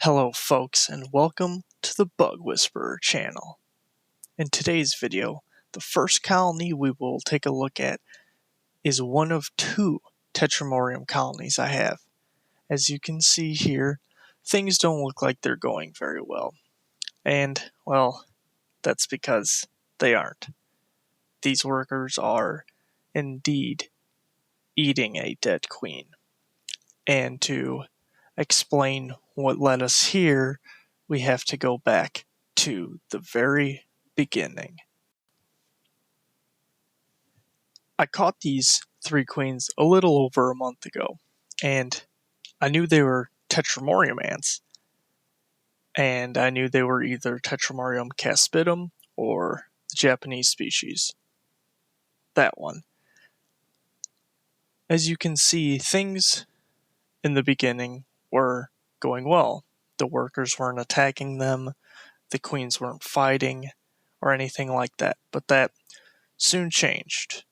Hello folks, and welcome to the Bug Whisperer channel. In today's video, the first colony we will take a look at is one of two Tetramorium colonies I have. As you can see here, things don't look like they're going very well. And, well, that's because they aren't. These workers are, indeed, eating a dead queen. And to explain what led us here, we have to go back to the very beginning. I caught these three queens a little over a month ago, and I knew they were Tetramorium ants, and I knew they were either Tetramorium caspidum or the Japanese species. That one. As you can see, things in the beginning were going well. The workers weren't attacking them, the queens weren't fighting, or anything like that, but that soon changed.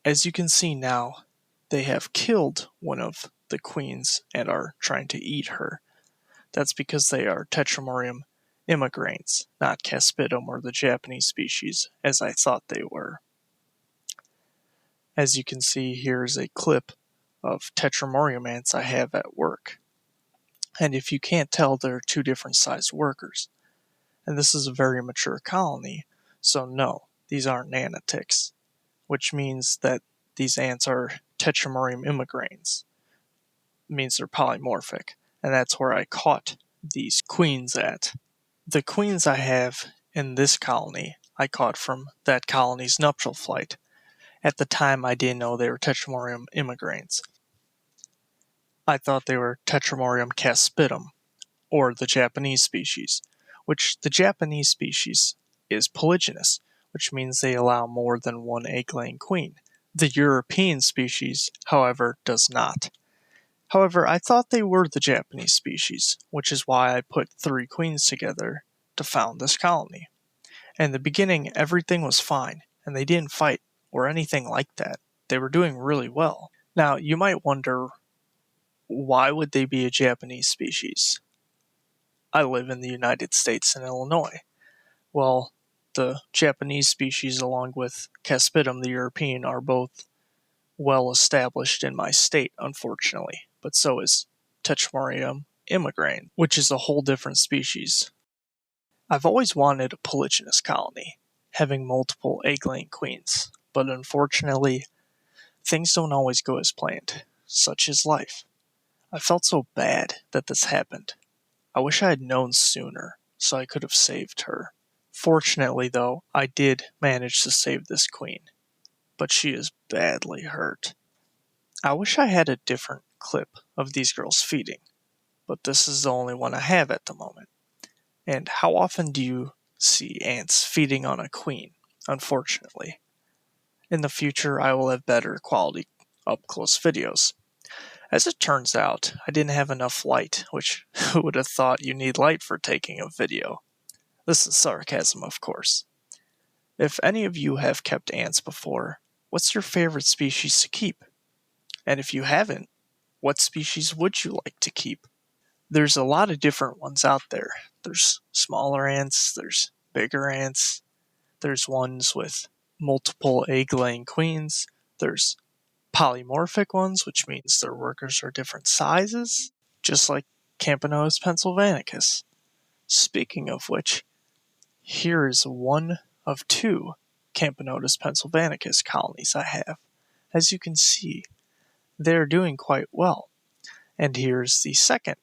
As you can see now, they have killed one of the queens and are trying to eat her. That's because they are Tetramorium immigrants, not Caspidum or the Japanese species, as I thought they were. As you can see, here's a clip of Tetramorium ants I have at work. And if you can't tell, they're two different sized workers. And this is a very mature colony, so no, these aren't nanitics, which means that these ants are Tetramorium immigrants. It means they're polymorphic, and that's where I caught these queens at. The queens I have in this colony I caught from that colony's nuptial flight. At the time, I didn't know they were Tetramorium immigrants. I thought they were Tetramorium caspidum, or the Japanese species, which the Japanese species is polygynous, which means they allow more than one egg-laying queen. The European species, however, does not. However, I thought they were the Japanese species, which is why I put three queens together to found this colony. In the beginning, everything was fine, and they didn't fight or anything like that. They were doing really well. Now, you might wonder, why would they be a Japanese species? I live in the United States and Illinois. Well, the Japanese species along with Caspidum, the European, are both well established in my state, unfortunately. But so is Tetramorium immigrans, which is a whole different species. I've always wanted a polygynous colony, having multiple egg-laying queens, but unfortunately, things don't always go as planned. Such is life. I felt so bad that this happened. I wish I had known sooner, so I could have saved her. Fortunately, though, I did manage to save this queen, but she is badly hurt. I wish I had a different clip of these girls feeding, but this is the only one I have at the moment. And how often do you see ants feeding on a queen? Unfortunately. In the future, I will have better quality up-close videos. As it turns out, I didn't have enough light, which who would have thought you need light for taking a video? This is sarcasm, of course. If any of you have kept ants before, what's your favorite species to keep? And if you haven't, what species would you like to keep? There's a lot of different ones out there. There's smaller ants, there's bigger ants, there's ones with multiple egg-laying queens, there's polymorphic ones, which means their workers are different sizes, just like Camponotus pennsylvanicus. Speaking of which, here is one of two Camponotus pennsylvanicus colonies I have. As you can see, they're doing quite well. And here's the second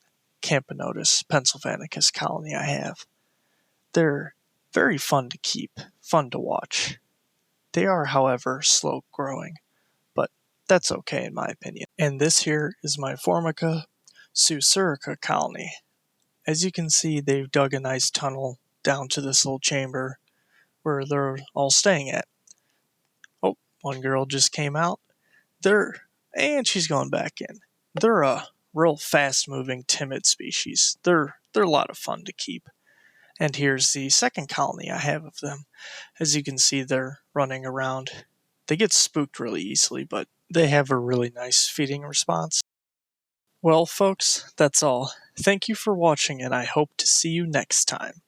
Camponotus pennsylvanicus colony I have. They're very fun to keep, fun to watch. They are, however, slow growing, but that's okay in my opinion. And this here is my Formica susurrica colony. As you can see, they've dug a nice tunnel down to this little chamber where they're all staying at. Oh, one girl just came out. And she's going back in. They're a real fast-moving, timid species. They're a lot of fun to keep. And here's the second colony I have of them. As you can see, they're running around. They get spooked really easily, but they have a really nice feeding response. Well, folks, that's all. Thank you for watching, and I hope to see you next time.